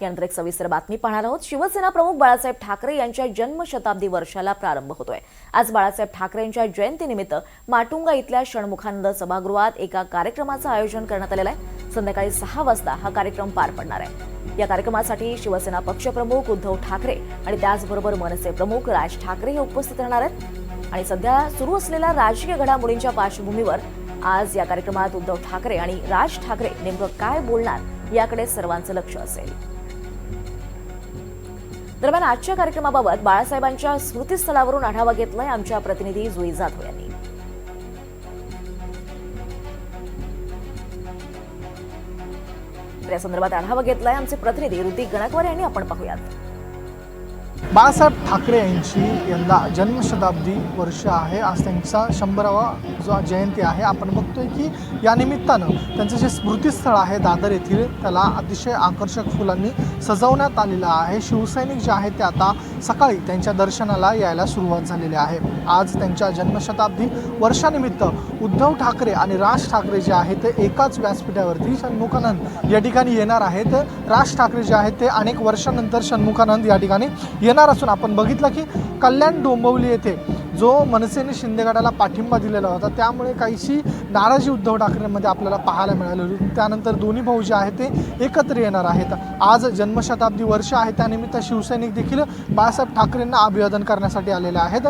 यानंतर एक सविस्तर बातमी पाहणार आहोत। शिवसेना प्रमुख बाळासाहेब ठाकरे यांच्या जन्मशताब्दी वर्षाला प्रारंभ होतोय। आज बाळासाहेब ठाकरे यांच्या जयंतीनिमित्त माटुंगा इथल्या षण्मुखानंद सभागृहात एका कार्यक्रमाचं आयोजन करण्यात आलेलं आहे। संध्याकाळी 6 वाजता हा कार्यक्रम पार पडणार आहे। या कार्यक्रमासाठी शिवसेना पक्षप्रमुख उद्धव ठाकरे आणि त्याचबरोबर मनसे प्रमुख राज ठाकरे हे उपस्थित राहणार आहेत। आणि सध्या सुरू असलेल्या राजकीय घडामोडींच्या पार्श्वभूमीवर आज या कार्यक्रमात उद्धव ठाकरे आणि राज ठाकरे नेमकं काय बोलणार याकडे सर्वांचं लक्ष असेल। दरम्यान आजच्या कार्यक्रमाबाबत बाळासाहेबांच्या स्मृतीस्थळावरून आढावा घेतलाय आमच्या प्रतिनिधी जुई जाधव यांनी। या संदर्भात आढावा घेतलाय आमचे प्रतिनिधी ऋतिक गणकवार यांनी। आपण पाहूयात। बाळासाहेब ठाकरे यांची यंदा जन्मशताब्दी वर्ष आहे। आज त्यांचा 100वा जो जयंती आहे। आपण बघतोय की या निमित्तानं त्यांचं जे स्मृतीस्थळ आहे दादर येथील त्याला अतिशय आकर्षक फुलांनी सजवण्यात आलेलं आहे। शिवसैनिक जे आहेत ते आता सकाळी त्यांच्या दर्शनाला यायला सुरुवात झालेली आहे। आज त्यांच्या जन्मशताब्दी वर्षानिमित्त उद्धव ठाकरे आणि राज ठाकरे जे आहेत ते एकाच व्यासपीठावरती षण्मुखानंद या ठिकाणी येणार आहेत। राज ठाकरे जे आहेत ते अनेक वर्षानंतर षण्मुखानंद या ठिकाणी येणार असून आपण बघितलं की कल्याण डोंबिवली येथे जो मनसेने शिंदे गटाला पाठिंबा दिलेला होता त्यामुळे काहीशी नाराजी उद्धव ठाकरेंमध्ये आपल्याला पाहायला मिळाली होती। त्यानंतर दोन्ही भाऊ जे आहेत ते एकत्र येणार आहेत। आज जन्मशताब्दी वर्ष आहे त्यानिमित्त शिवसैनिक देखील बाळासाहेब ठाकरेंना अभिवादन करण्यासाठी आलेले आहेत।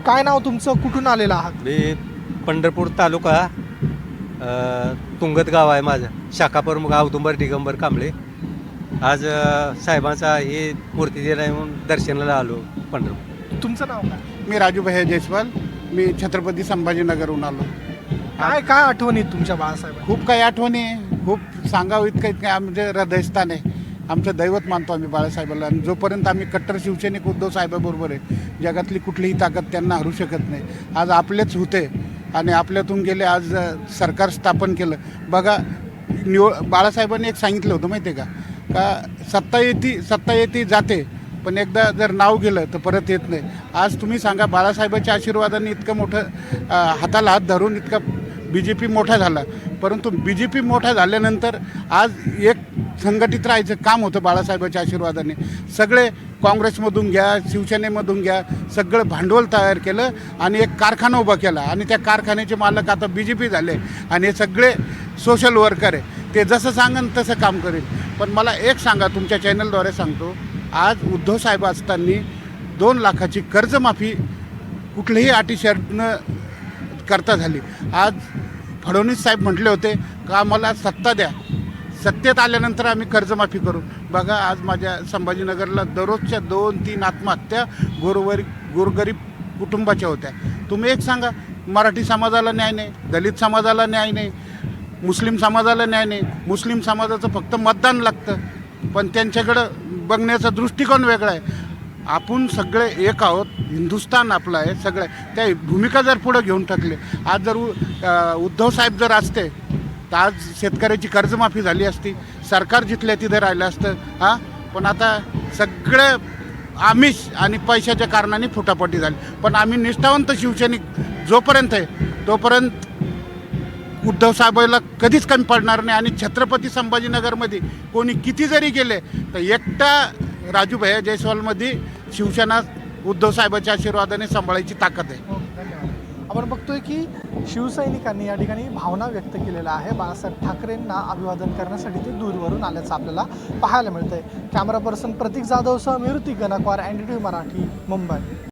काय नाव तुमचं, कुठून आलेलं आहात? मी पंढरपूर तालुका तुंगत गाव आहे माझं। शाखा प्रमुख औदुंबर दिगंबर कांबळे। आज साहेबांचा हे मूर्ती दिन आहे म्हणून दर्शनाला आलो पंढरपूर। तुमचं नाव काय? मी राजू भैया जयस्वाल। मी छत्रपती संभाजीनगरहून आलो। काय आठवणी तुमच्या बाळासाहेब? खूप काही आठवणी, खूप सांगावं इतकं आमचे हृदयस्थान आहे। आमचं दैवत मानतो आम्ही बाळासाहेबाला। आणि जोपर्यंत आम्ही कट्टर शिवसैनिक उद्धव साहेबाबरोबर आहे जगातली कुठलीही ताकद त्यांना हरू शकत नाही। आज आपलेच होते आणि आपल्यातून गेले, आज सरकार स्थापन केलं। बघा बाळासाहेबांनी एक सांगितलं होतं माहिती आहे का सत्ता येते जाते पण एकदा जर नाव गेलं तर परत येत नाही। आज तुम्ही सांगा बाळासाहेबांच्या आशीर्वादाने इतकं मोठं हाताला हात धरून इतका BJP मोठा झाला। परंतु BJP मोठा झाल्यानंतर आज एक संघटित राहायचं काम होतं बाळासाहेबांच्या आशीर्वादाने। सगळे काँग्रेसमधून घ्या, शिवसेनेमधून घ्या, सगळं भांडवल तयार केलं आणि एक कारखाना उभा केला आणि त्या कारखान्याचे मालक आता BJP झाले आणि हे सगळे सोशल वर्कर आहे। ते जसं सांगन तसं काम करेल। पण मला एक सांगा, तुमच्या चॅनलद्वारे सांगतो, आज उद्धव साहेब असताना 2 लाखाची कर्जमाफी कुठल्याही अटी शर्तीनं करता झाली। आज फडणवीस साहेब म्हटले होते का आम्हाला सत्ता द्या, सत्तेत आल्यानंतर आम्ही कर्जमाफी करू। बघा आज माझ्या संभाजीनगरला दररोजच्या 2-3 आत्महत्या गोरगरीब कुटुंबाच्या होत्या। तुम्ही एक सांगा, मराठी समाजाला न्याय नाही, दलित समाजाला न्याय नाही, मुस्लिम समाजाला न्याय नाही। मुस्लिम समाजाचं फक्त मतदान लागतं पण त्यांच्याकडं बघण्याचा दृष्टिकोन वेगळा आहे। आपण सगळे एक आहोत, हिंदुस्थान आपलं आहे सगळं। त्या भूमिका जर पुढं घेऊन टाकले, आज जर उद्धव साहेब जर असते तर आज शेतकऱ्याची कर्जमाफी झाली असती, सरकार जिथल्या तिथे राहिलं असतं। पण आता सगळे आमिष आणि पैशाच्या कारणाने फुटाफुटी झाली। पण आम्ही निष्ठावंत शिवसैनिक जोपर्यंत आहे तोपर्यंत उद्धव साहेबांना कधीच कमी पडणार नाही। आणि छत्रपती संभाजीनगरमध्ये कोणी किती जरी गेले तर एकटा राजू भैया जयस्वालमध्ये शिवसेना उद्धव साहेबांच्या आशीर्वादाने सांभाळायची ताकद आहे। धन्यवाद। आपण बघतोय की शिवसैनिकांनी या ठिकाणी भावना व्यक्त केलेल्या आहे। बाळासाहेब ठाकरेंना अभिवादन करण्यासाठी ते दूरवरून आल्याचं आपल्याला पाहायला मिळतंय। कॅमेरा पर्सन प्रतीक जाधवसह मी ऋतिक गणकवार, NDTV मराठी, मुंबई।